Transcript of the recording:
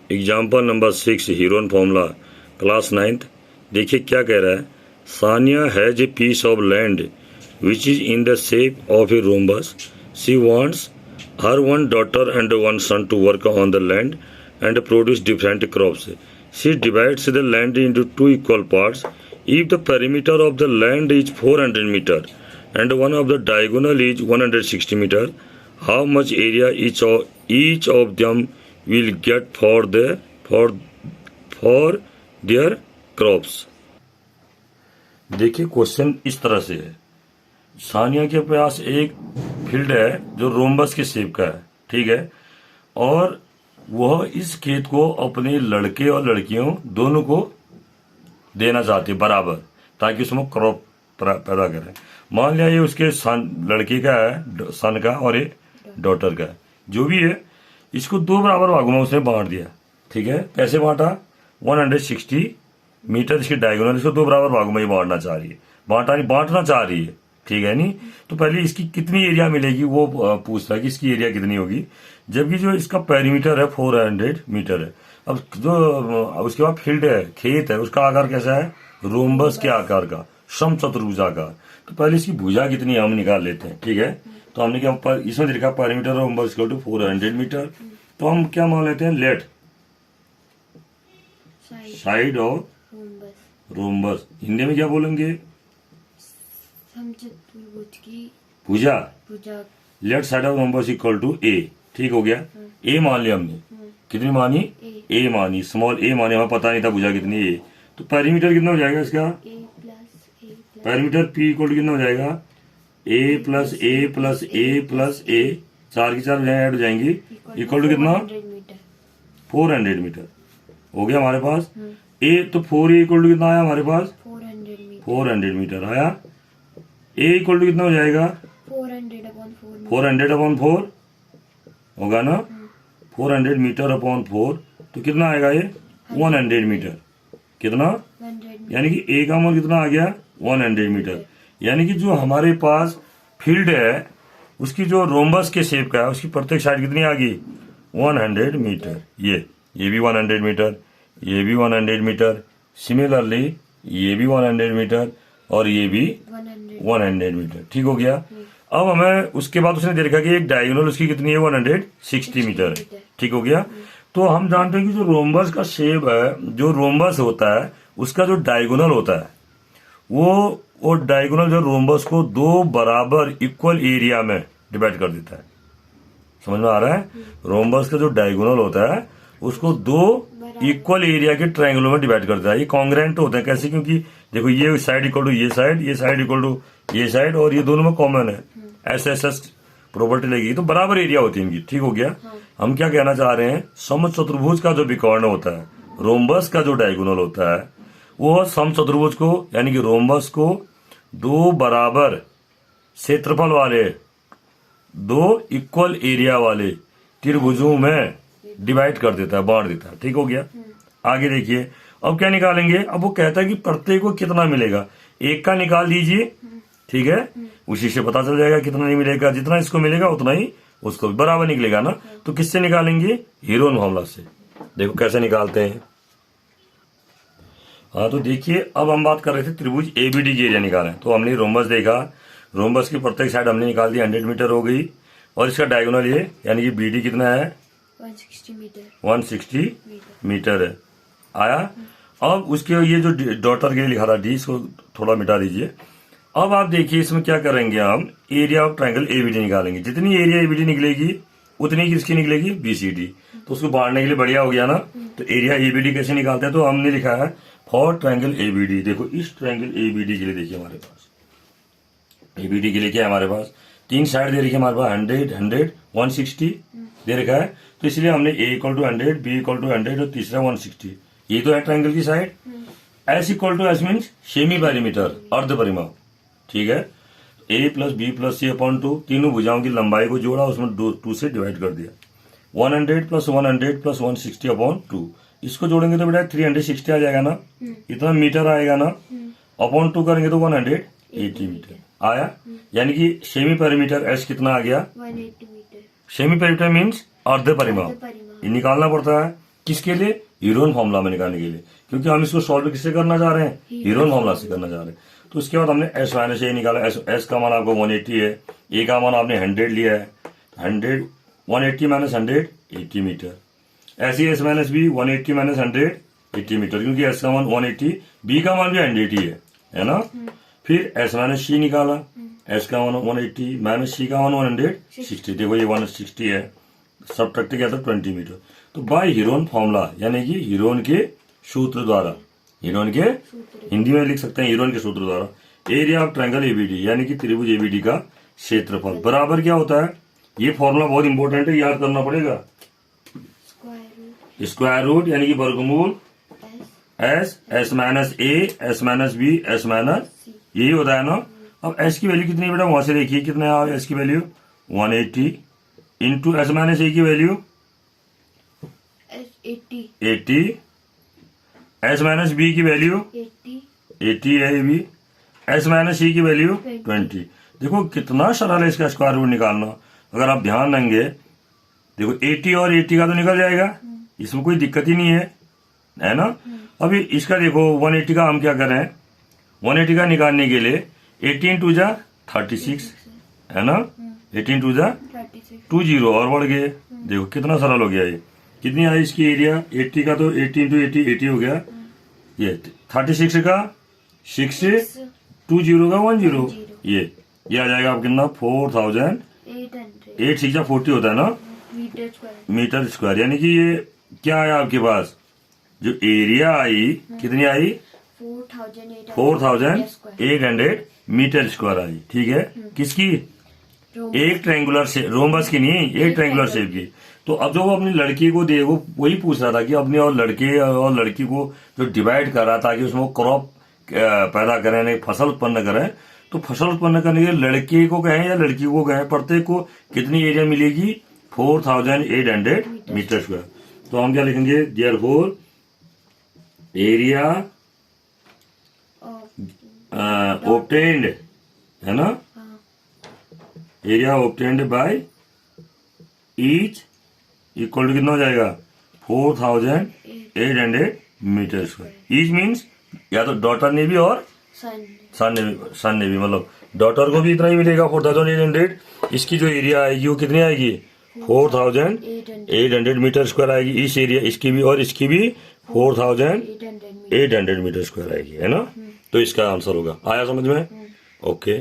Example number 6 Heron formula class 9th। देखिए क्या कह रहा है। Sania has a piece of land which is in the shape of a rhombus. She wants her one daughter and one son to work on the land and produce different crops. She divides the land into 2 equal parts. If the perimeter of the land is 400 meter and one of the diagonal is 160 meter, how much area each of them will get for their crops? देखिए question इस तरह से है। सानिया के पास एक field है जो rhombus के शेप का है, ठीक है, और वह इस खेत को अपने लड़के और लड़कियों दोनों को देना चाहती है बराबर, ताकि उसमें क्रॉप पैदा करें। मान लिया ये उसके लड़के का है, सन का, और एक डॉटर का, जो भी है, इसको 2 बराबर भागों में उसने बांट दिया, ठीक है। कैसे बांटा? 160 मीटर इसकी डायगोनल, इसको 2 बराबर भागों में ये बांटना चाह रही है, बांटना चाह रही है, ठीक है। नहीं तो पहले इसकी कितनी एरिया मिलेगी वो पूछता है कि इसकी एरिया कितनी होगी, जबकि जो इसका पेरीमीटर है 400 मीटर है। अब जो उसके बाद फील्ड है, खेत है, उसका आकार कैसा है? रोम्बस के आकार का, समचतुर्भुज आकार। तो पहले इसकी भुजा कितनी है हम निकाल लेते हैं, ठीक है। तो हमने क्या इसमें लिखा perimeter rhombus equal to 400 metre. तो हम क्या मान लेते हैं? Let side of rhombus, Hindi में क्या बोलेंगे? समचतुर्भुज की भुजा। Let side of rhombus equal to A, ठीक हो गया। ए मान लिया हमने, कितनी मानी? ए मानी, स्मॉल ए मानी, हमें पता नहीं था भुजा कितनी ए। तो पेरीमीटर कितना हो जाएगा इसका? पेरीमीटर पी इक्वल टू कितना हो जाएगा? ए प्लस ए प्लस ए प्लस ए, 4 की 4 भुजाएं ऐड हो जाएंगी, इक्वल टू कितना? 400 मीटर हो गया हमारे पास। ए तो 4 इक्वल टू कितना आया हमारे पास? 400 मीटर आया। ए इक्वल टू कितना हो जाएगा? 400/4 होगा ना, 400 मीटर अपॉन 4, तो कितना आएगा ये? 100 मीटर। कितना? यानी कि ए का मान कितना आ गया? 100 मीटर। यानी कि जो हमारे पास फील्ड है उसकी जो रोम्बस के शेप का है, उसकी प्रत्येक साइड कितनी आ गई? 100 मीटर। ये भी 100 मीटर, ये भी 100 मीटर, सिमिलरली ये भी 100 मीटर और ये भी 100 मीटर, ठीक हो गया। अब हमें उसके बाद उसने देखा कि एक डायगोनल उसकी कितनी है? 160 मीटर है, ठीक हो गया। तो हम जानते हैं कि जो रोम्बस का शेप है, जो रोम्बस होता है उसका जो डायगोनल होता है वो डायगोनल जो रोम्बस को 2 बराबर इक्वल एरिया में डिवाइड कर देता है। समझ में आ रहा है? रोम्बस का जो डायगोनल होता है उसको 2 इक्वल एरिया के ट्रायंगलों में डिवाइड करता है। ये कॉन्ग्रेंट होते हैं। कैसे? क्योंकि देखो ये साइड इक्वल टू ये साइड इक्वल टू ये साइड, और ये दोनों में कॉमन है, एस प्रॉपर्टी लगेगी, तो बराबर एरिया होती है इनकी, ठीक हो गया। हम क्या कहना चाह रहे हैं? समचतुर्भुज का जो विकर्ण होता है, रोम्बस का जो डायगोनल होता है, वो समचतुर्भुज को यानी कि रोम्बस को 2 बराबर क्षेत्रफल वाले, 2 इक्वल एरिया वाले त्रिभुजों में डिवाइड कर देता है, बांट देता है, ठीक हो गया। आगे देखिए, अब क्या निकालेंगे? अब वो कहता है कि प्रत्येक को कितना मिलेगा, एक का निकाल दीजिए, ठीक है, उसी से पता चल जाएगा कितना नहीं मिलेगा। जितना इसको मिलेगा उतना ही उसको भी बराबर निकलेगा ना। तो किससे निकालेंगे? हीरोन फॉर्मूला से। देखो कैसे निकालते हैं। हाँ तो देखिए, अब हम बात कर रहे थे त्रिभुज एबीडी की एरिया निकालें। तो हमने रोम्बस देखा, रोम्बस की प्रत्येक साइड हमने निकाल दी, 100 मीटर हो गई, और इसका डायगोनल ये यानी कि बीडी कितना है? 160 मीटर है, आया। अब उसके ये जो डॉटर के लिए लिखा था डी, इसको थोड़ा मिटा दीजिए। अब आप देखिए इसमें क्या करेंगे, हम एरिया ऑफ ट्रायंगल एबीडी निकालेंगे। जितनी एरिया एबीडी निकलेगी उतनी किसकी निकलेगी? बीसीडी। तो उसको बांटने के लिए बढ़िया हो गया ना। तो एरिया एबीडी कैसे निकालते हैं? तो हमने लिखा है फॉर ट्रायंगल एबीडी। देखो इस ट्रायंगल एबीडी के लिए देखिए हमारे पास एबीडी के लिए क्या है? हमारे पास 3 साइड दे रखी है हमारे पास, 100 100 160 दे रखा है। तो इसलिए हमने A equal to 100, B equal to 100 और तीसरा 160। ये तो है ट्रायंगल की side. S equal to S means semi perimeter, अर्ध परिमाप, ठीक है। A plus B plus C upon 2, तीनों भुजाओं की लंबाई को जोड़ा, उसमें 2 से डिवाइड कर दिया। 100 प्लस 100 प्लस 160 अपॉन 2, इसको जोड़ेंगे तो बेटा 360 आ जाएगा ना, इतना मीटर आएगा ना। अपॉन 2 करेंगे तो 180 मीटर आया। यानी कि सेमी पेरीमीटर एस कितना आ गया? 180 मीटर। सेमी पेरीमीटर मीन्स अर्ध परिमाप। ये निकालना पड़ता है किसके लिए? हीरोन फॉर्मूला में निकालने के लिए, क्योंकि हम इसको सॉल्व किससे करना चाह रहे हैं? हीरोन फॉर्मूला से करना चाह रहे हैं। तो उसके बाद हमने एस माइनस ए निकाला। एस का मान आपको 180 है, ए का मान आपने 100 लिया है। 100 180 माइनस 100 80 मीटर। ऐसे s minus b 180 minus 100 80 meter, क्योंकि एस का मान 180, बी का मान भी 180 है ना। फिर एस माइनस सी निकाला। एस का मान 180 माइनस सी का मान 160। देखो ये 160 है, सब्ट्रैक्ट किया था 20 मीटर। तो बाय हीरोन फॉर्मूला, यानी कि हीरोन के सूत्र द्वारा, हीरोन के हिंदी में लिख सकते हैं हीरोन के सूत्र द्वारा, एरिया ऑफ ट्रायंगल एबीडी यानी कि त्रिभुज एबीडी का क्षेत्रफल बराबर क्या होता है? ये फॉर्मूला बहुत इंपॉर्टेंट है, याद करना पड़ेगा। स्क्वायर रूट यानी कि वर्गमूल S minus A, S minus B, S minus, यही होता है ना। अब एस की वैल्यू कितनी है बेटा? वहां से देखिए कितने है एस की वैल्यू 180 इंटू एस माइनस ए की वैल्यू 80, एस माइनस बी की वैल्यू 80 है ये भी, एस माइनस सी की वैल्यू 20। देखो कितना सरल है इसका स्क्वायर रूट निकालना। अगर आप ध्यान देंगे, देखो 80 और 80 का तो निकल जाएगा, इसमें कोई दिक्कत ही नहीं है ना। अभी इसका देखो 180 का हम क्या करें? 180 का निकालने के लिए 18 टू जा 36 है ना, 18 टू जा 20 और बढ़ गए। देखो कितना सरल हो गया ये। कितनी आई इसकी एरिया? 80 का तो 80 इंटू 80 80 हो गया। ये 36 का 6, 20 का 10, ये आ जाएगा आप कितना? 4800। 8 40 होता है ना मीटर स्क्वायर। यानी कि ये क्या आया आपके पास? जो एरिया आई कितनी आई? 4800 मीटर स्क्वायर आई। ठीक है, किसकी? एक ट्रायंगुलर शेप, रोम्बस की नहीं, एक ट्रायंगुलर शेप की। तो अब जो वो अपनी लड़की को दे, वो वही पूछ रहा था कि अपने और लड़के और लड़की को जो डिवाइड कर रहा था कि उसमें क्रॉप पैदा करें, नहीं फसल उत्पन्न करें। तो फसल उत्पन्न करने के लिए लड़के को कहें या लड़की को कहें, प्रत्येक को कितनी एरिया मिलेगी? 4800 मीटर स्क्वायर। तो हम क्या लिखेंगे? देयरफॉर एरिया ऑब्टेन्ड, है ना, area obtained by each equal to कितना हो जाएगा? 4800 मीटर स्क्वायर। ईच मीन्स या तो डॉटर ने भी और सन ने भी, मतलब डॉटर को भी इतना ही मिलेगा 4800। इसकी जो एरिया आएगी वो कितनी आएगी? 4800 मीटर स्क्वायर आएगी इस एरिया, इसकी भी और इसकी भी 4800 मीटर स्क्वायर आएगी, है ना। तो इसका आंसर होगा। आया समझ में? ओके।